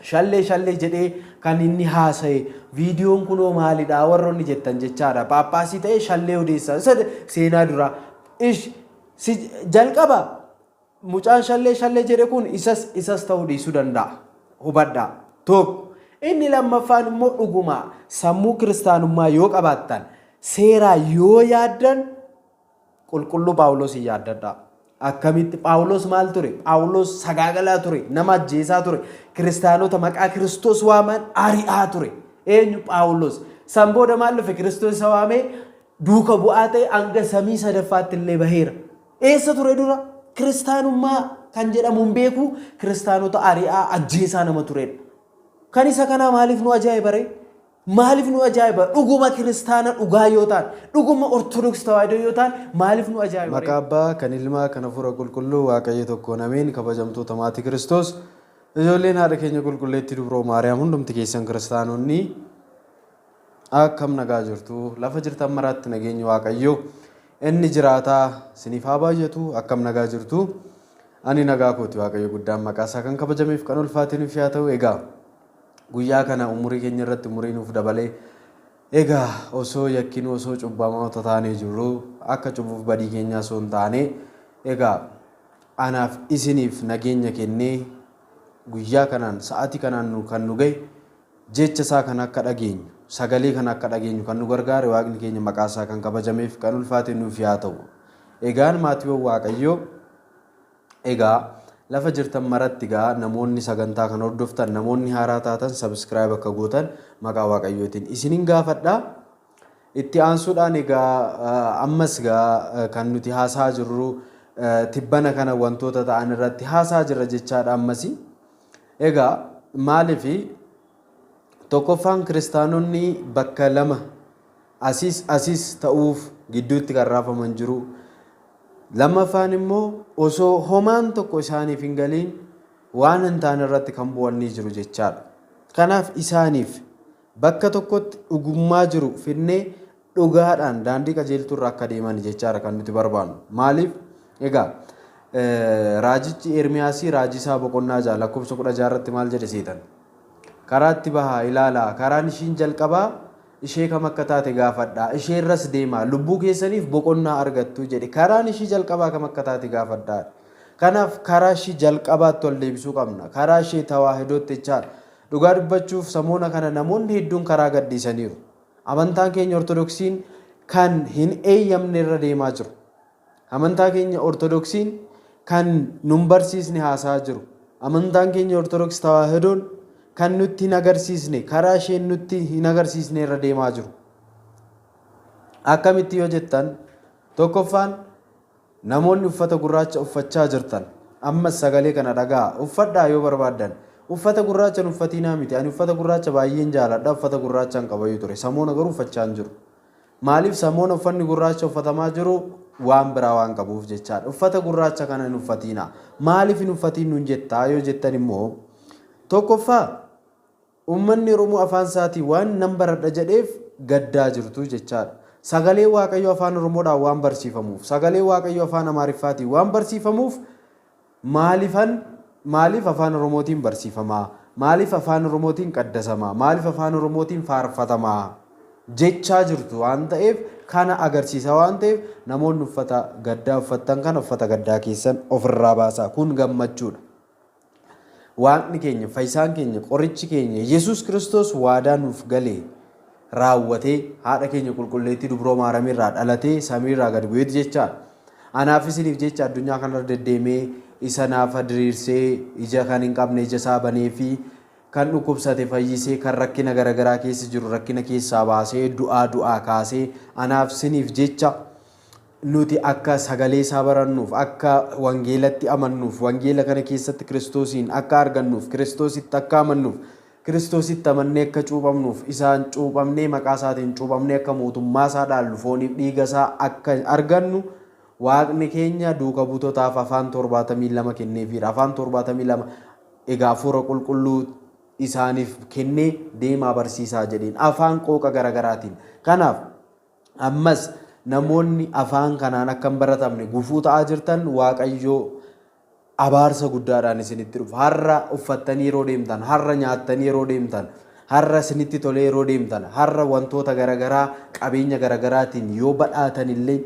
shallee jedhee kan inni haasa'e viidiyoon kunoo maalidha warroonni jettan jechaadha. Paappaasii ta'ee shallee odeessaa seenaa dura jalqaba mucaan shallee jedhe kun isas ta'uu dhiisuu danda'a. Hubadhaa tokko. Inni lammaffaan immoo dhuguma sammuu kiristaanummaa yoo qabaattan seeraa yoo yaaddan qulqulluu Phaawulos hin yaaddadhaa. Akkamitti Phaawulos maal ture? Phaawulos sagaagalaa ture, nama ajjeesaa ture, kiristaanota maqaa Kiristoos waaman ari'aa ture. Eenyu Phaawulos? San booda maal dhufe? Kiristoos isa waamee duuka bu'aa ta'e hanga samii sadaffaatti illee baheera. Eessa ture dura? Kiristaanummaa kan jedhamu hin beeku, kiristaanota ari'aa ajjeesaa nama turedha. Kan isa kanaa maaliif nu ajaa'iba ree? Maaliif nu ajaa'iba? Dhuguma kiristaana dhugaa yoo ta'an, dhuguma ortodoksii tawaahidoo yoo ta'an maaliif nu ajaa'iba? Maqaa Abbaa kan Ilmaa kan Hafuura Qulqulluu Waaqayyo tokkoon ameen. Kabajamtoota maatii Kiristoos, ijoolleen haadha keenya qulqulleettii Dubroo Maariyaam hundumti keessan kiristaanonni akkam nagaa jirtu? Lafa jirtan maraatti nageenyi Waaqayyo inni jiraataa siniif haa baay'atu. Akkam nagaa jirtu? Ani nagaa kooti. Waaqayyo guddaan maqaa isaa kan kabajameef kan ulfaatinuuf yaa ta'u. Egaa guyyaa kana umurii keenya irratti umurii nuuf dabalee egaa osoo yakkin osoo cubbamoota taanee jirru akka cubbuuf badii keenyaa osoo hin taane egaa anaaf isiniif nageenya kennee guyyaa kanaan sa'aatii kanaan kan nu gahe jecha isaa kan akka dhageenyu sagalee kan akka dhageenyu kan nu gargaare Waaqni keenya maqaa isaa kan kabajameef kan ulfaatinuuf yaa ta'u. Egaan maatiiwwan Waaqayyoo egaa lafa jirtan maratti gaa namoonni sagantaa kan hordoftan namoonni haaraa taatan subscribe akka gootan maqaa Waaqayyootiin isinin gaafadha. Itti aansuudhaan egaa ammas gaa kan nuti haasaa jirru tibbana kana wantoota ta'an irratti haasaa jirra jechaadha ammasi. Egaa maaliif tokkoffaan kiristaanonni bakka lama asiis ta'uuf gidduutti kan raafaman jiru. Lammaffaan immoo osoo homaan tokko isaaniif hin galiin waan hin taane irratti kan bu'anii jiru jechaadha. Kanaaf isaaniif bakka tokkotti dhugummaa jiru finnee dhugaadhaan daandii qajeeltuu irra akka deeman jechaadha kan nuti barbaannu. Maaliif? Egaa raajichi Ermiyaasii raajisaa boqonnaa 6 lakkoofsa 16 irratti maal jedhe seetan? Karaatti bahaa ilaalaa, karaan ishiin jalqabaa ishee kam akka taate gaafadhaa, ishee irras deemaa, lubbuu keessaniif boqonnaa argattu jedhe. Karaan ishii jalqabaa kam akka taate gaafadhaa. Kanaaf karaa ishii jalqabaatti ol deebisuu qabna. Karaa ishee tawaahidootti jechaadha. Dhugaa dubbachuuf samoona kana namoonni hedduun karaa gadhiisaniiru. Amantaan keenya ortodoksiin kan hin eeyyamne irra deemaa jiru. Amantaan keenya ortodoksiin kan nun barsiisne haasaa jiru. Amantaan keenya ortodoksii tawaahidoon kan nutti hin agarsiisne karaa isheen nutti hin agarsiisne irra deemaa jiru. Akkamitti yoo jettan tokkoffaan namoonni uffata gurraacha uffachaa jirtan ammas sagalee kana dhagaa uffadhaa yoo barbaaddan. Uffata gurraacha uffatinaa miti. Ani uffata gurraacha baay'een jaaladha. Uffata gurraachaan qabayyuu ture. Samoona garuu uffachaa hin jiru. Maaliif samoona uffanni gurraacha uffatamaa jiru? Waan biraa waan qabuuf jechaadha. Uffata gurraacha kana hin uffatinaa. Maaliif hin uffatiin nuun jettaa yoo jettan immoo tokkoffaa uummanni Oromoo afaan isaatii waan nan baradha jedheef gaddaa jirtu jechaadha. Sagalee Waaqayyoo afaan Oromoodhaan waan barsiifamuuf, sagalee Waaqayyoo afaan Amaariffaatiin waan barsiifamuuf maaliif afaan Oromootiin barsiifamaa? Maaliif afaan Oromootiin qaddasamaa? Maaliif afaan Oromootiin faarfatamaa? Jechaa jirtu waan ta'eef kana agarsiisa waan ta'eef namoonni uffata gaddaa uffattan kana uffata gaddaa keessan ofirraa baasaa. Kun gammachuudha. Waaqni keenya, fayyisaan keenya, qorichi keenya Yesuus Kiristoos waadaa nuuf galee raawwatee haadha keenya qulqulleettii Dubroo Maariyaam irraa dhalatee samiirraa gad bu'eetu jechaadha. Anaaf isiniif jecha addunyaa kanarra deddeemee isa naaf diriirsee ija kan hin qabne ija isaa banee fi kan dhukkubsate fayyisee kan rakkina garaagaraa keessa jiru rakkina keessaa baasee du'aa kaasee anaaf isiniif jecha nuti akka sagalee isaa barannuuf akka wangeelatti amannuuf wangeela kana keessatti Kiristoosiin akka argannuuf Kiristoositti akka amannuuf Kiristoositti amannee akka cuuphamnuuf isaan cuuphamnee maqaa isaatiin cuuphamnee akka mootummaa isaa dhaallu fooniif dhiiga isaa akka argannu Waaqni keenya duuka buutotaaf afaan 72 kenneefiidha. Afaan 72 egaa hafuura qulqulluu isaaniif kennee deemaa barsiisaa jedheen afaan qooqa garaagaraatiin. Kanaaf ammas namoonni afaan kanaan akka hin baratamne gufuu ta'aa jirtan Waaqayyoo abaarsa guddaadhaan isinitti dhufa. Har'a uffattanii yeroo deemtan, har'a nyaattanii yeroo deemtan, har'a isinitti tolee yeroo deemtan, har'a wantoota garaagaraa qabeenya garaagaraatiin yoo badhaatan illee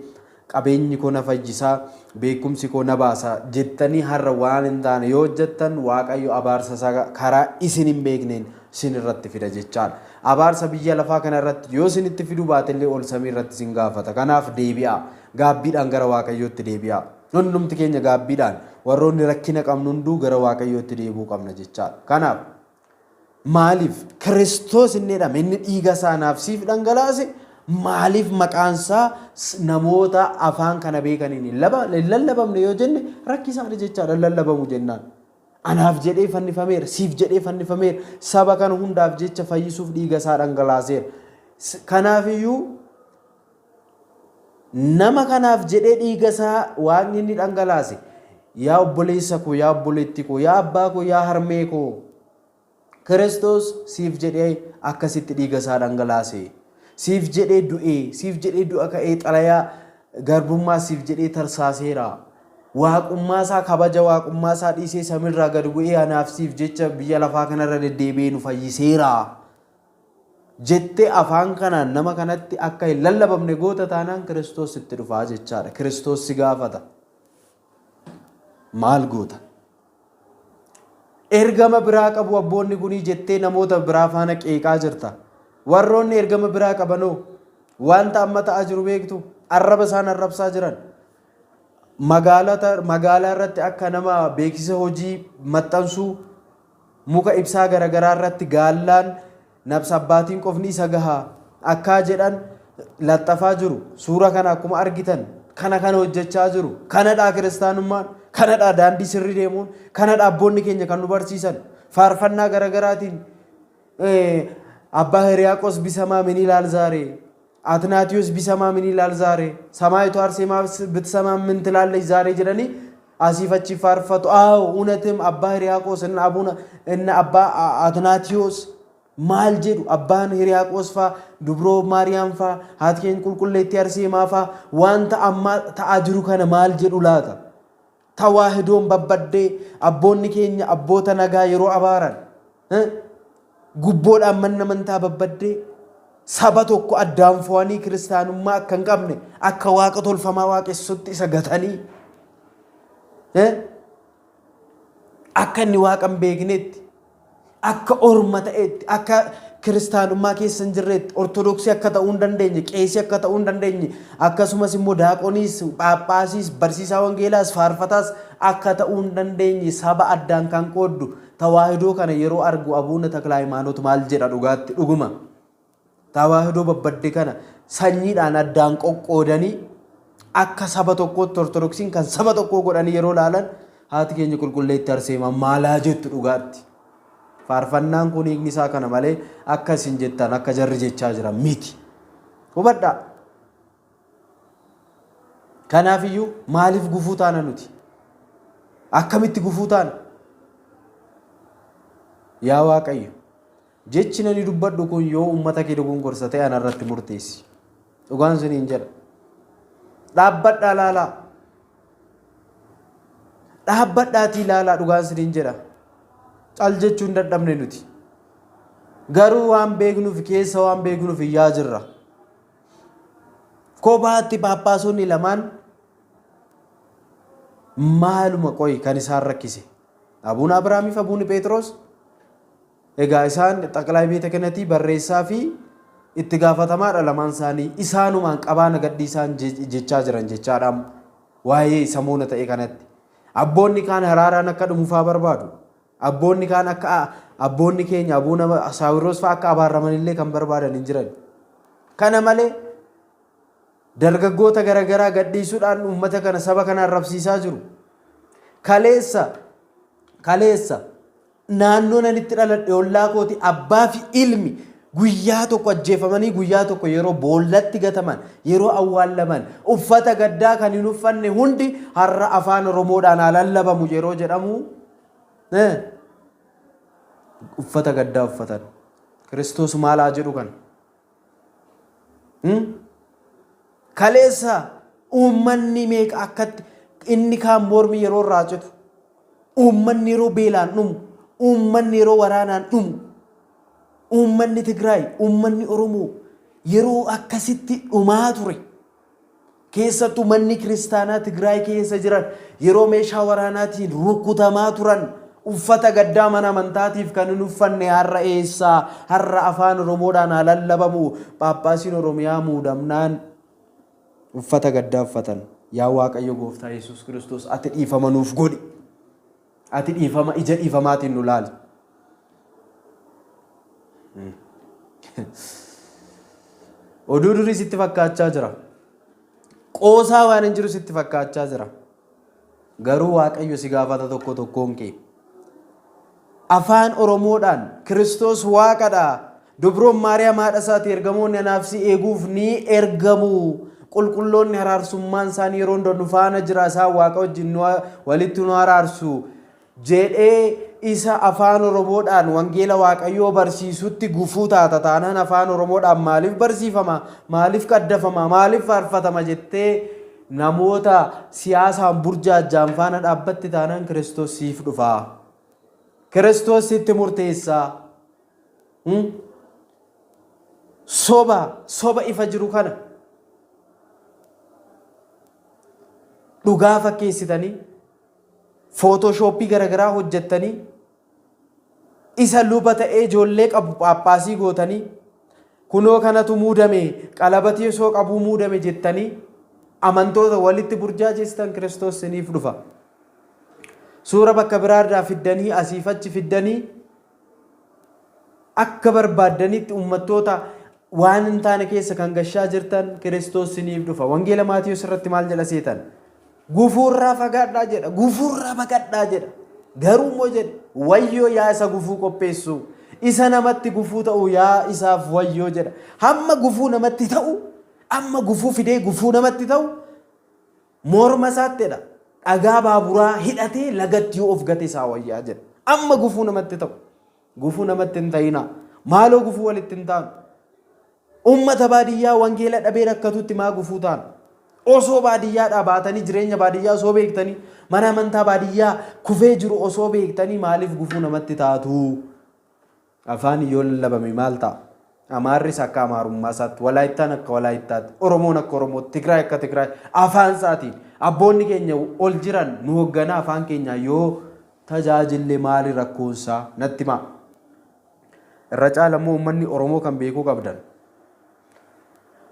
qabeenyi koo na fayyisaa, beekumsi koo na baasa jettanii har'a waan hin taane yoo hojjettan Waaqayyo abaarsa isaa karaa isin hin beekneen isin irratti fida jechaadha. Abaarsa biyya lafaa kana irratti yoo isinitti fiduu baate illee ol samii irratti isin gaafata. Kanaaf deebi'aa. Gaabbiidhaan gara Waaqayyootti deebi'aa. Hundumti keenya gaabbiidhaan warroonni rakkina qabnu hunduu gara Waaqayyootti deebi'uu qabna jechaadha. Kanaaf maaliif Kiristoos inni jedhame inni dhiiga isaa naaf siif dhangalaase maaliif maqaansaa namoota afaan kana beekaniin hin lallabamne yoo jenne rakkisaadha jechaadha. Lallabamu jennaan anaaf jedhee fannifameera, siif jedhee fannifameera, saba kana hundaaf jecha fayyisuuf dhiiga isaa dhangalaaseera. Kanaafiyyuu nama kanaaf jedhee dhiiga isaa Waaqni inni dhangalaase yaa obboleessa koo, yaa obboleettii koo, yaa abbaa koo, yaa harmee koo, Kiristoos siif jedhee akkasitti dhiiga isaa dhangalaase. Siif jedhee du'ee, siif jedhee du'a ka'ee xalayaa garbummaa siif jedhee tarsaaseera. Waaqummaa isaa kabaja waaqummaa isaa dhiisee samiirraa gad bu'ee anaaf siif jecha biyya lafaa kanarra deddeebi'ee nu fayyiseera jettee afaan kanaan nama kanatti akka hin lallabamne goota taanaan Kiristoos itti dhufaa jechaadha. Kiristoos si gaafata. Maal goota? Ergama biraa qabu abboonni kunii jettee namoota biraa faana qeeqaa jirta. Warroonni ergama biraa qabanoo wanta amma ta'aa jiru beektu arraba isaan arrabsaa jiran. Magaalaa irratti akka nama beeksisa hojii maxxansuu muka ibsaa garaagaraa irratti gaallaan nabsa abbaatiin qofni isa gahaa akka jedhan laxxafaa jiru. Suura kana akkuma argitan kana hojjechaa jiru. Kanadhaa kiristaanummaan, kanadhaa daandii sirrii deemuun, kanadhaa abboonni keenya kan nu barsiisan faarfannaa garaagaraatiin abbaa Hiriyaaqos bisamaa ምን ይላል ዛሬ አትናቴዎስ ቢሰማ ምን ይላል ዛሬ ሰማይቱ አርሴማ ብትሰማ ምን ትላለች ዛሬ ጀለኒ አሲፈቺ ፋርፈቱ አው እውነትም አባ ሕርያቆስ እና አባ አትናቴዎስ ማል ጀዱ አባን ሕርያቆስ ፋ ዱብሮ ማርያም ፋ ሀትኬን ቁልቁሌቲ አርሴማ ፋ ዋንታ አማ ተአጅሩ ከነ ማል ጀዱ ላታ ተዋህዶን በበዴ አቦኒ ኬኛ አቦተ ነጋ የሮ አባራን gubboodhaan manna mantaa babbadde saba tokko addaan fo'anii kiristaanummaa akka hin qabne akka waaqa tolfamaa waaqessutti isa gatanii akka inni waaqa hin beeknetti akka orma ta'etti akka kiristaanummaa keessa hin jirretti ortodoksii akka ta'uu hin dandeenye qeesii akka ta'uu hin dandeenye akkasumas immoo daaqoniis phaaphaasiis barsiisaa wangeelaas faarfataas akka ta'uu hin dandeenye saba addaan kan qooddu tawaahidoo kana yeroo argu abuuna takla ሃይማኖት maal jedha dhugaatti dhuguma tawaahidoo babbadde kana sanyiidhaan addaan qoqqoodanii akka saba tokkootti ortodoksiin kan saba tokkoo godhanii yeroo laalan haati keenya qulqulleetti arseema maalaa jettu dhugaatti faarfannaan kun hiikni isaa kana malee akka isin jettan akka jarri jechaa jiran miti hubadhaa. Kanaafiyyuu maaliif gufuu taana nuti? Akkamitti gufuu taana? Yaa Waaqayyo jechi nani dubbadhu kun yoo ummata kee dogongorsa ta'e ana irratti murteessi. Dhugaan siniin jedha. Dhaabbadhaa laalaa. Dhaabbadhaatii laalaa dhugaan siniin jedha. Cal jechuun dadhabne nuti. Garuu waan beeknuuf keessa waan beeknuuf iyyaa jirra. Kophaatti paappaasonni lamaan maaluma qoyi kan isaan rakkise. Abuun Abrahaamiif abuun Phexros egaa isaan xaqlaa beeta kanatti barreessaa fi itti gaafatamaa lamaan isaanii isaanumaan qabaana gaddi isaan jechaa jiran jechaadha waa'ee samuuna ta'e kanatti. Abboonni kaan haraaraan akka dhumuufaa barbaadu. Abboonni kaan akka abboonni keenya abuuna Saawiroos fa'aa akka abaaramanillee kan barbaadan hin jiran. Kana malee dargaggoota garaagaraa gadhiisuudhaan uummata kana saba kana arrabsiisaa jiru. Kaleessa naannoo nanitti dhaladhe ollaa kooti abbaa fi ilmi guyyaa tokko ajjeefamanii guyyaa tokko yeroo boollatti gataman yeroo awwaallaman uffata gaddaa kan hin uffanne hundi har'a afaan Oromoodhaan lallabamu yeroo jedhamu uffata gaddaa uffatan. Kiristoos maalaa jedhu kan kaleessa uummanni meeqa akkatti inni kaan mormi yeroo irraa citu uummanni yeroo beelaan dhumu, uummanni yeroo waraanaan dhumu, uummanni Tigraay, uummanni Oromoo yeroo akkasitti dhumaa ture. Keessattuu manni kiristaanaa Tigraay keessa jiran yeroo meeshaa waraanaatiin rukutamaa turan uffata gaddaa mana amantaatiif kan hin uffanne har'a eessaa? Har'a afaan Oromoodhaan haa lallabamu. Paappaasiin Oromiyaa muudamnaan uffata gaddaa uffatan. Yaa Waaqayyo Gooftaa Yesuus Kiristoos ati dhiifama nuuf godhi. Ati dhiifama ija dhiifamaatiin nu laali. Oduu durii sitti fakkaachaa jira. Qoosaa waan hin jiru sitti fakkaachaa jira. Garuu Waaqayyo si gaafata tokko tokkoon kee. Afaan Oromoodhaan Kiristoos Waaqadha. Dubroon Maariyaam haadha isaati ergamoonni anaaf si eeguuf ni ergamu. Qulqulloonni araarsummaan isaanii yeroo hundaa nu faana jira. Isaan Waaqa wajjin walitti nu araarsu jedhee isa afaan Oromoodhaan wangeela Waaqayyoo barsiisutti gufuu taata taanaan afaan Oromoodhaan maaliif barsiifama? Maaliif qaddafama? Maaliif faarfatama jettee namoota siyaasaan burjaajaan faana dhaabbatti taanaan Kiristoos siif dhufaa. Kiristoos sitti murteessaa. Soba ifa jiru kana dhugaa fakkeessitanii footooshooppii garaagaraa hojjettanii isa luba ta'ee ijoollee qabu paappaasii gootanii kunoo kanatu muudame qalabatii osoo qabuu muudame jettanii amantoota walitti burjaajessan Kiristoos siniif dhufa. Suura bakka biraarraa fiddanii asiif achi fiddanii akka barbaaddanitti uummattoota waan hin taane keessa kan gashaa jirtan Kiristoos siniif dhufa. Wangeela Maatiyos irratti maal jedha seetan? Gufuurraa fagaadhaa jedha. Gufuurraa baqadhaa jedha. Garuu immoo jedha wayyoo yaa isa gufuu qopheessu. Isa namatti gufuu ta'u yaa isaaf wayyoo jedha. Hamma gufuu namatti ta'u, amma gufuu fidee gufuu namatti ta'u morma isaattidha. Dhagaa baaburaa hidhatee lagatti yoo of gate isaa wayyaa jedha. Amma gufuu namatti ta'u. Gufuu namatti hin ta'ina. Maaloo gufuu walitti hin taanu. Uummata baadiyyaa wangeela dhabee rakkatutti maa gufuu taanu. Osoo baadiyyaadhaa baatanii jireenya baadiyyaa osoo beektanii mana amantaa baadiyyaa kufee jiru osoo beektanii maaliif gufuu namatti taatu? Afaan yoo lallabame maal ta'a? Amaarris akka amaarummaa isaatti, Walaayittaan akka Walaayittaatti, Oromoon akka Oromootti, Tigraay akka Tigraay afaan isaatiin abboonni keenya ol jiran nu hoogganaa afaan keenya yoo tajaajille maali rakkoonsaa natti himaa. Irra caala immoo uummanni Oromoo kan beekuu qabdan.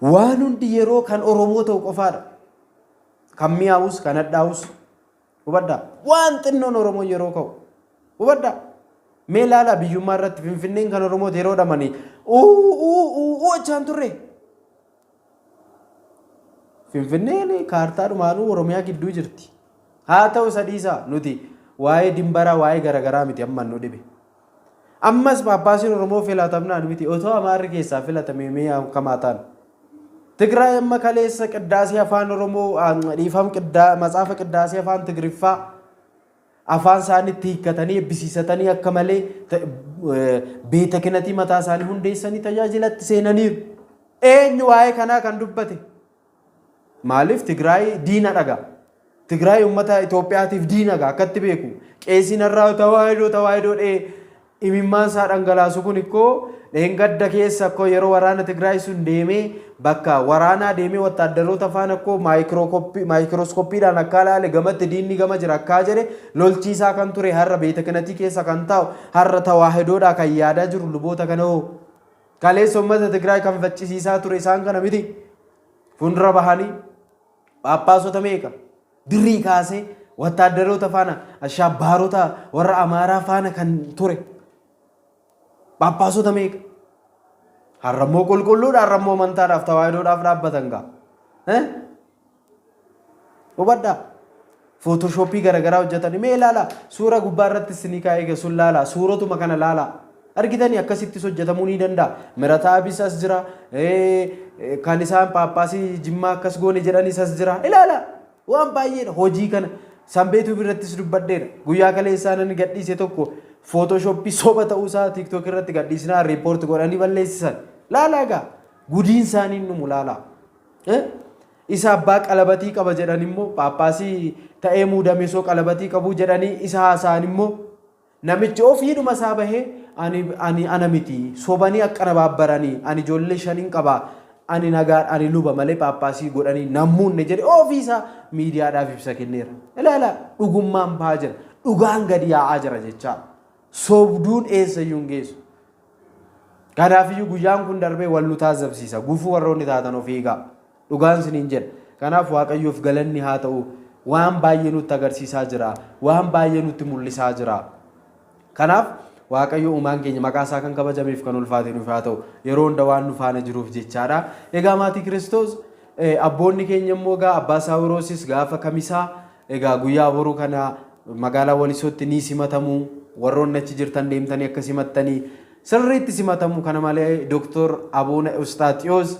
Waan hundi yeroo kan Oromoo ta'u qofaadha. Kan mi'aawus, kan hadhaa'us. Hubaddaa. Waan xinnoon Oromoo yeroo ka'u. Hubaddaa. Mee ilaalaa biyyummaa irratti Finfinneen kan Oromooti yeroo dhamanii achaan turre. Finfinneen kaartaadhumaanuu Oromiyaa gidduu jirti. Haa ta'u sadiisaa nuti waa'ee dimbaraa waa'ee garaagaraa miti amma nu dhibe. Ammas paappaasiin Oromoo filatamnaan miti otoo Amaarri keessaa filatame mee kamaa taanu. Tigraay amma kaleessa qiddaasii afaan Oromoo dhiifam matsaafa qiddaasii afaan Tigriffaa afaan isaaniitti hiikkatanii eebbisiisatanii akka malee beeta kinatii mataa isaanii hundeessanii tajaajilatti seenaniiru. Eenyu waa'ee kanaa kan dubbate? Maaliif Tigraay diina dhagaa? Tigraay uummata Itoophiyaatiif diina dhagaa akkatti beeku. Qeesiin irraa tawaahidoo imimmaan isaa dhangalaasu kun ikkoo dheengadda keessa akkoo yeroo waraana Tigraay sun deemee bakka waraanaa deemee wattaaddaroota faana akkoo maayikirooskooppiidhaan akka ilaale gamatti diinni gama jira akkaa jedhe lolchiisaa kan ture har'a beeta kanatii keessa kan taa'u har'a tawaahidoodhaa kan yaadaa jiru luboota kana hoo kaleessa uummata Tigraay kan faccisiisaa ture isaan kana miti fuuldura bahanii paappaasota meeqa birrii kaasee wattaaddaroota faana ashaabbaarota warra Amaaraa faana kan ture. Paappaasota meeqa? Har'ammoo qulqulluudha har'ammoo amantaadhaaf tawaahidoodhaaf dhaabbatan gaa. Hubaddaa. Footooshooppii garaagaraa hojjetanii mee ilaalaa suura gubbaa irratti isinii kaa'ee sun laalaa suurotuma kana laalaa. Argitanii akkasittis hojjetamuu ni danda'a. Mirataa Abisas jira. Kan isaan paappaasii Jimmaa akkas goone jedhanis as jira. Ilaalaa waan baay'eedha hojii kana. Sanbeetuu birattis dubbadheera. Guyyaa kaleessaa inni gadhiise tokko footooshooppii soba ta'uusaa TikTok irratti gadhiisinaa riipoorti godhanii balleessisan. Laalaa egaa gudiin isaanii numu laalaa. Isa abbaa qalabatii qaba jedhan immoo paappaasii ta'ee muudame soo qalabatii qabuu jedhanii isa haasa'an immoo namichi ofiidhuma isaa bahee ana miti sobanii akkana baabbaranii ani ijoollee shaniin qabaa ani nagaa ani luba malee paappaasii godhanii namuunne jedhe ofiisa miidiyaadhaaf ibsa kenneera. Ilaala dhugummaan baa jira dhugaan gadi yaa'aa jira jechaa sobduun eessayyuu hin geessu. Kanaafiyyuu guyyaan kun darbee wal nu taasifsiisa gufuu warroonni taatan of eegaa dhugaan siniin jedha. Kanaaf Waaqayyoof galanni haa ta'u waan baay'ee nutti agarsiisaa jira waan baay'ee nutti mul'isaa jira. Kanaaf Waaqayyo uumaan keenya maqaa isaa kan kabajameef kan ulfaate nuuf haa ta'u yeroo hunda waan nu faana jiruuf jechaadha. Egaa maatii Kiristoos abboonni keenya immoo gaa abbaa Saawiroosis gaafa kamisaa egaa guyyaa boruu kana magaalaa Walisootti ni simatamu warroonni achi jirtan deemtanii akka simattanii sirriitti simatamu. Kana malee Dr. Abuuna Ustaaxiyoos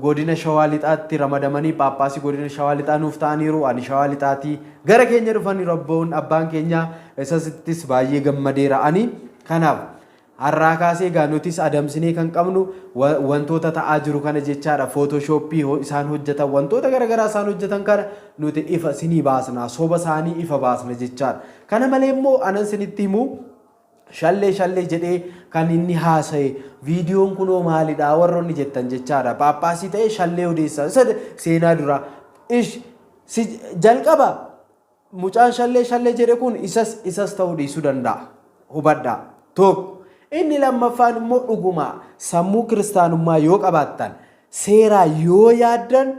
godina Shawaa Lixaatti ramadamanii paappaasii godina Shawaa Lixaa nuuf ta'aniiru. Ani Shawaa Lixaatii gara keenya dhufanii abbaan keenya isasittis baay'ee gammadeera ani. Kanaaf har'aa kaasee egaa nutis adamsinee kan qabnu wantoota ta'aa jiru kana jechaadha. Footooshooppii isaan hojjetan wantoota garaagaraa isaan hojjetan kana nuti ifa sinii baasna soba isaanii ifa baasna jechaadha. Kana malee immoo anan sinitti himu shallee jedhee kan inni haasa'e viidiyoon kunoo maalidha warroonni jettan jechaadha. Paappaasii ta'ee shallee odeessaa seenaa dura jalqaba mucaan shallee jedhe kun isas ta'uu dhiisuu danda'a hubadhaa. Tokko inni lammaffaan immoo dhuguma sammuu kiristaanummaa yoo qabaattan seeraa yoo yaaddan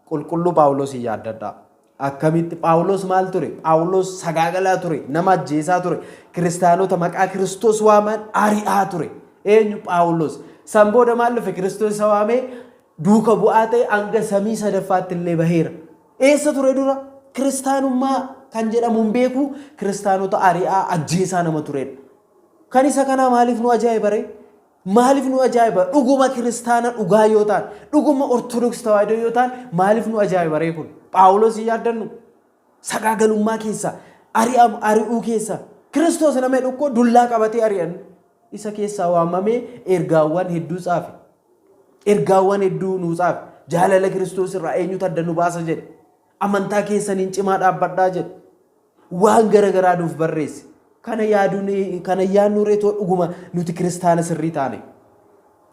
qulqulluu Phaawulos hin yaaddadha. Akkamitti Phaawulos maal ture? Phaawulos sagaagalaa ture, nama ajjeesaa ture, kiristaanota maqaa Kiristoos waaman ari'aa ture. Eenyu Phaawulos? San booda maal dhufe? Kiristoos isa waamee duuka bu'aa ta'e hanga samii sadaffaatti illee baheera. Eessa ture dura? Kiristaanummaa kan jedhamu hin beeku kiristaanota ari'aa ajjeesaa nama turedha. Kan isa kanaa maaliif nu ajaa'iba ree? Maaliif nu ajaa'iba? Dhuguma kiristaana dhugaa yoo ta'an, dhuguma ortodoks tawaahidoo yoo ta'an maaliif nu ajaa'iba ree kun? Phaawulos hin yaaddannu sagaagalummaa keessa ari'uu keessa Kiristoos nama dhukkoo dullaa qabatee ari'an isa keessaa waamamee ergaawwan hedduu xaafe. Ergaawwan hedduu nu xaafe. Jaalala Kiristoos irraa eenyutu adda nu baasa jedhe. Amantaa keessaniin cimaa dhaabbadhaa jedhe. Waan garaagaraa nuuf barreesse. Kana yaadnu reetoo dhuguma nuti kiristaana sirrii taane.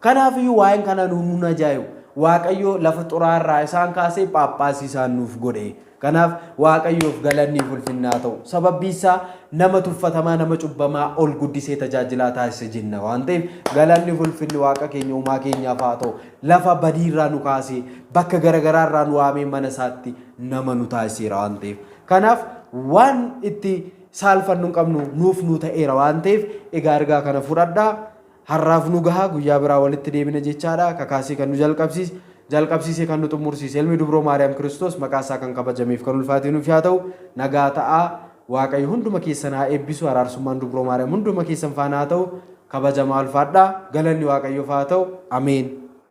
Kanaafiyyuu waa'een kana nuun ajaa'ibu. Waaqayyo lafa xuraarraa isaan kaasee paappaasii isaan nuuf godhe. Kanaaf Waaqayyoof galanni ulfinnaa ta'u. Sababni isaa nama tuffatamaa nama cubbamaa ol guddisee tajaajilaa taasise jenna waan ta'eef galanni ulfinni Waaqa keenya uumaa keenyaaf haa ta'u. Lafa badiirraa nu kaasee bakka garaagaraarraa nu waamee mana isaatti nama nu taasiseera waan ta'eef. Kanaaf waan itti saalfannu hin qabnu nuuf nu ta'eera waan ta'eef egaa ergaa kana fudhadhaa. Har'aaf nu gahaa guyyaa biraa walitti deebina jechaadha. Kakaasii kan nu jalqabsiise kan nu xumursiise ilmi dubroo Maariyaam Kiristoos maqaa isaa kan kabajameef kan ulfaate nuuf haa ta'u nagaa ta'aa. Waaqayyo hunduma keessan haa eebbisu. Araarsummaan dubroo Maariyaam hunduma keessan faana haa ta'u. Kabajamaa ulfaadhaa. Galanni Waaqayyoof haa ta'u. Ameen.